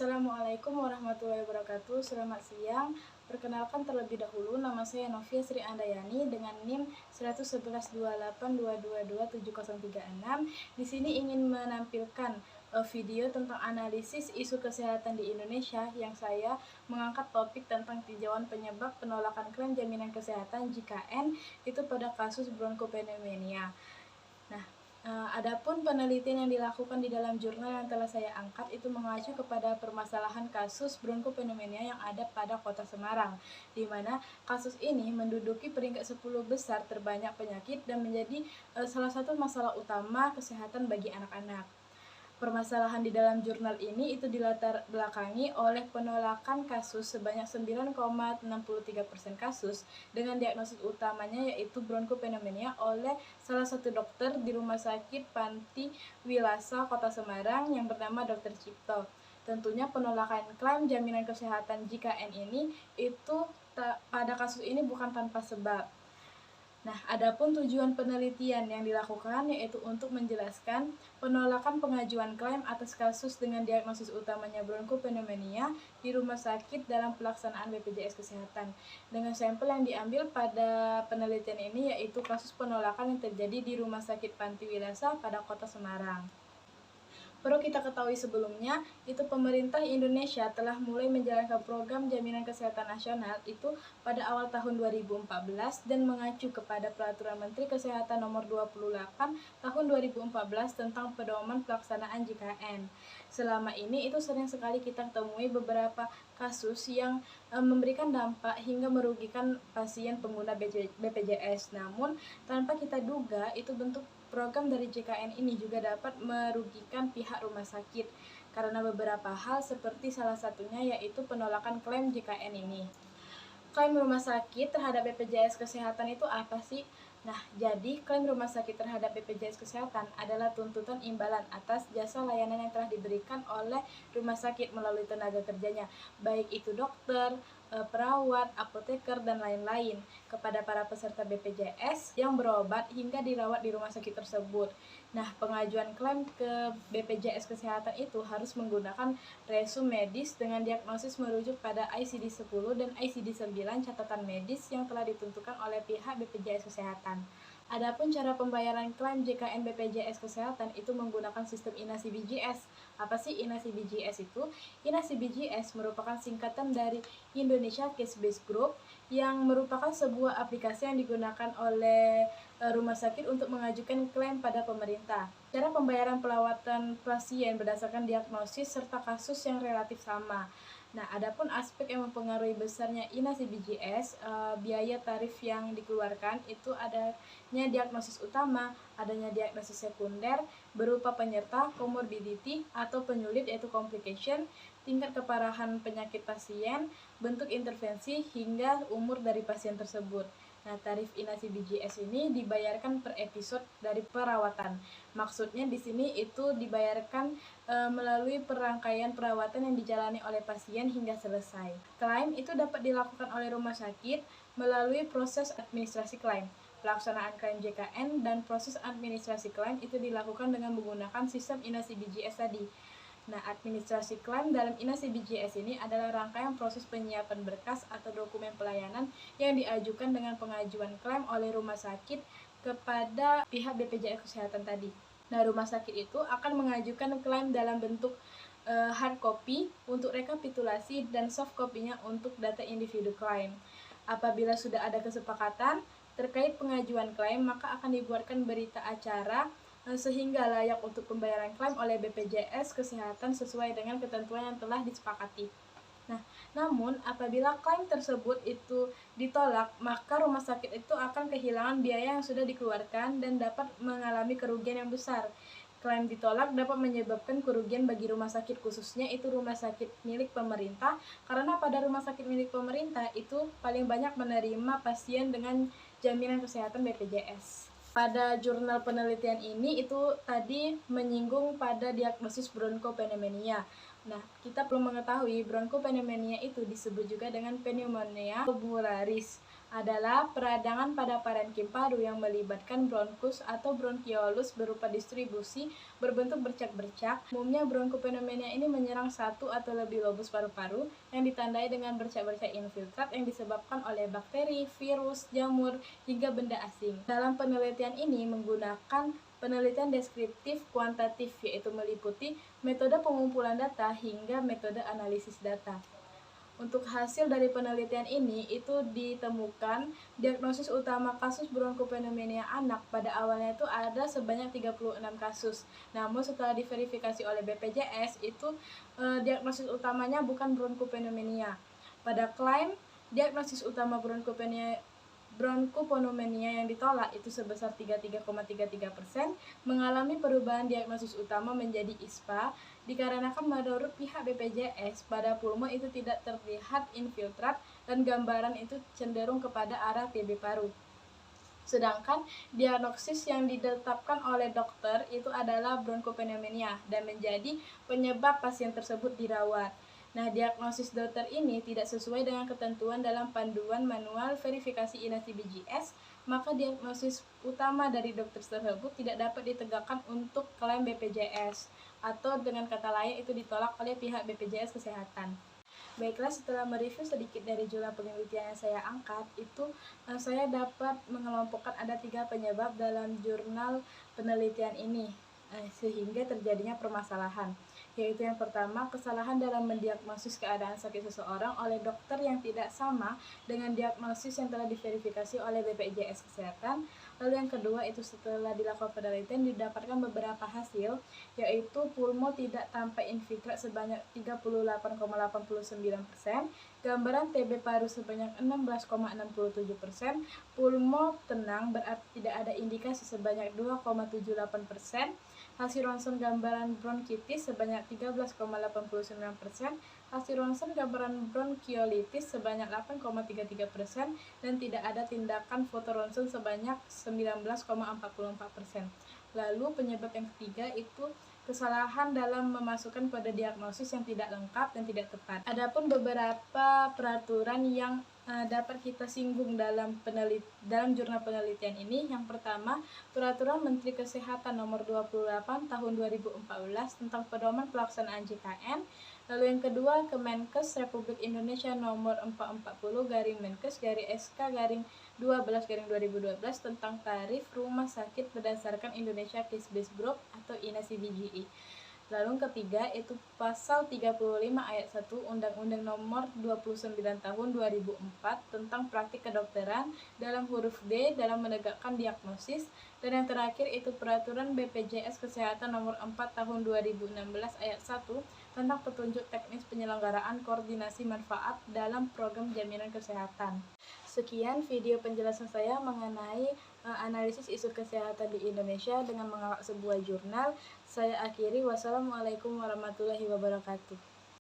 Assalamualaikum warahmatullahi wabarakatuh. Selamat siang. Perkenalkan terlebih dahulu, nama saya Novia Sri Andayani dengan NIM 11128222706. Di sini ingin menampilkan video tentang analisis isu kesehatan di Indonesia yang saya mengangkat topik tentang tinjauan penyebab penolakan klaim jaminan kesehatan JKN itu pada kasus bronkopneumonia. Nah, adapun penelitian yang dilakukan di dalam jurnal yang telah saya angkat itu mengacu kepada permasalahan kasus bronkopneumonia yang ada pada Kota Semarang, di mana kasus ini menduduki peringkat 10 besar terbanyak penyakit dan menjadi salah satu masalah utama kesehatan bagi anak-anak. Permasalahan di dalam jurnal ini itu dilatar belakangi oleh penolakan kasus sebanyak 9,63% kasus dengan diagnosis utamanya yaitu bronkopneumonia oleh salah satu dokter di Rumah Sakit Panti Wilasa Kota Semarang yang bernama Dr. Cipto. Tentunya penolakan klaim jaminan kesehatan JKN ini itu pada kasus ini bukan tanpa sebab. Nah, adapun tujuan penelitian yang dilakukan yaitu untuk menjelaskan penolakan pengajuan klaim atas kasus dengan diagnosis utamanya bronkopneumonia di rumah sakit dalam pelaksanaan BPJS Kesehatan. Dengan sampel yang diambil pada penelitian ini yaitu kasus penolakan yang terjadi di Rumah Sakit Panti Wilasa pada Kota Semarang. Perlu kita ketahui sebelumnya, itu pemerintah Indonesia telah mulai menjalankan program jaminan kesehatan nasional itu pada awal tahun 2014 dan mengacu kepada Peraturan Menteri Kesehatan Nomor 28 Tahun 2014 tentang pedoman pelaksanaan JKN. Selama ini itu sering sekali kita temui beberapa kasus yang memberikan dampak hingga merugikan pasien pengguna BPJS. Namun, tanpa kita duga itu bentuk program dari JKN ini juga dapat merugikan pihak rumah sakit karena beberapa hal seperti salah satunya yaitu penolakan klaim JKN ini. Klaim rumah sakit terhadap BPJS Kesehatan itu apa sih? Nah, jadi klaim rumah sakit terhadap BPJS Kesehatan adalah tuntutan imbalan atas jasa layanan yang telah diberikan oleh rumah sakit melalui tenaga kerjanya, baik itu dokter, perawat, apoteker, dan lain-lain kepada para peserta BPJS yang berobat hingga dirawat di rumah sakit tersebut. Nah, pengajuan klaim ke BPJS Kesehatan itu harus menggunakan resum medis dengan diagnosis merujuk pada ICD-10 dan ICD-9 catatan medis yang telah ditentukan oleh pihak BPJS Kesehatan. Adapun cara pembayaran klaim JKN BPJS Kesehatan itu menggunakan sistem INASI BJS. Apa sih INASI BJS itu? INASI BJS merupakan singkatan dari Indonesia Case Based Group yang merupakan sebuah aplikasi yang digunakan oleh rumah sakit untuk mengajukan klaim pada pemerintah. Cara pembayaran perawatan pasien berdasarkan diagnosis serta kasus yang relatif sama. Nah, adapun aspek yang mempengaruhi besarnya INASI BJS, biaya tarif yang dikeluarkan itu adanya diagnosis utama, adanya diagnosis sekunder berupa penyerta, comorbidity atau penyulit yaitu complication, tingkat keparahan penyakit pasien, bentuk intervensi hingga umur dari pasien tersebut. Nah, tarif INASI BJS ini dibayarkan per episode dari perawatan. Maksudnya di sini itu dibayarkan melalui perangkaian perawatan yang dijalani oleh pasien hingga selesai. Klaim itu dapat dilakukan oleh rumah sakit melalui proses administrasi klaim. Pelaksanaan klaim JKN dan proses administrasi klaim itu dilakukan dengan menggunakan sistem INASI BJS tadi. Nah, administrasi klaim dalam INASI BJS ini adalah rangkaian proses penyiapan berkas atau dokumen pelayanan yang diajukan dengan pengajuan klaim oleh rumah sakit kepada pihak BPJS Kesehatan tadi. Nah, rumah sakit itu akan mengajukan klaim dalam bentuk hard copy untuk rekapitulasi dan soft copy-nya untuk data individu klaim. Apabila sudah ada kesepakatan terkait pengajuan klaim, maka akan dibuatkan berita acara sehingga layak untuk pembayaran klaim oleh BPJS Kesehatan sesuai dengan ketentuan yang telah disepakati. Nah, namun apabila klaim tersebut itu ditolak, maka rumah sakit itu akan kehilangan biaya yang sudah dikeluarkan dan dapat mengalami kerugian yang besar. Klaim ditolak dapat menyebabkan kerugian bagi rumah sakit, khususnya itu rumah sakit milik pemerintah, karena pada rumah sakit milik pemerintah itu paling banyak menerima pasien dengan jaminan kesehatan BPJS. Pada jurnal penelitian ini itu tadi menyinggung pada diagnosis bronkopneumonia. Nah, kita perlu mengetahui bronkopneumonia itu disebut juga dengan pneumonia tubularis. adalah peradangan pada parenkim paru yang melibatkan bronkus atau bronkiolus berupa distribusi berbentuk bercak-bercak. Umumnya bronkopneumonia ini menyerang satu atau lebih lobus paru-paru yang ditandai dengan bercak-bercak infiltrat yang disebabkan oleh bakteri, virus, jamur, hingga benda asing. Dalam penelitian ini menggunakan penelitian deskriptif kuantitatif, yaitu meliputi metode pengumpulan data hingga metode analisis data. Untuk hasil dari penelitian ini itu ditemukan diagnosis utama kasus bronkopneumonia anak pada awalnya itu ada sebanyak 36 kasus. Namun setelah diverifikasi oleh BPJS itu diagnosis utamanya bukan bronkopneumonia. Pada klaim diagnosis utama bronkopneumonia yang ditolak itu sebesar 33,33%, mengalami perubahan diagnosis utama menjadi ISPA dikarenakan menurut pihak BPJS pada pulmo itu tidak terlihat infiltrat dan gambaran itu cenderung kepada arah TB paru. Sedangkan diagnosis yang ditetapkan oleh dokter itu adalah bronkopneumonia dan menjadi penyebab pasien tersebut dirawat. Nah, diagnosis dokter ini tidak sesuai dengan ketentuan dalam panduan manual verifikasi inasi BGS, maka diagnosis utama dari dokter tersebut tidak dapat ditegakkan untuk klaim BPJS, atau dengan kata lain itu ditolak oleh pihak BPJS Kesehatan. Baiklah, setelah mereview sedikit dari jumlah penelitian yang saya angkat, itu saya dapat mengelompokkan ada 3 penyebab dalam jurnal penelitian ini sehingga terjadinya permasalahan, yaitu yang pertama, kesalahan dalam mendiagnosis keadaan sakit seseorang oleh dokter yang tidak sama dengan diagnosis yang telah diverifikasi oleh BPJS Kesehatan. Lalu yang kedua itu setelah dilakukan penelitian didapatkan beberapa hasil, yaitu pulmo tidak tanpa infiltrat sebanyak 38,89%, gambaran TB paru sebanyak 16,67%, pulmo tenang berarti tidak ada indikasi sebanyak 2,78%, hasil ronsen gambaran bronkitis sebanyak 13,89%, hasil ronsen gambaran bronkiolitis sebanyak 8,33%, dan tidak ada tindakan foto ronsen sebanyak 19,44%. Lalu penyebab yang ketiga itu kesalahan dalam memasukkan kode diagnosis yang tidak lengkap dan tidak tepat. Adapun beberapa peraturan yang dapat kita singgung dalam jurnal penelitian ini. Yang pertama, Peraturan Menteri Kesehatan Nomor 28 Tahun 2014 tentang pedoman pelaksanaan JKN. Lalu yang kedua, Kemenkes Republik Indonesia Nomor 440-Menkes-SK-12-2012 tentang tarif rumah sakit berdasarkan Indonesia Case Based Group atau INASI BGI. Lalu yang ketiga itu pasal 35 ayat 1 Undang-Undang Nomor 29 Tahun 2004 tentang praktik kedokteran dalam huruf D dalam menegakkan diagnosis. Dan yang terakhir itu Peraturan BPJS Kesehatan Nomor 4 Tahun 2016 ayat 1 tentang petunjuk teknis penyelenggaraan koordinasi manfaat dalam program jaminan kesehatan. Sekian video penjelasan saya mengenai analisis isu kesehatan di Indonesia dengan mengawal sebuah jurnal. Saya akhiri, wassalamualaikum warahmatullahi wabarakatuh.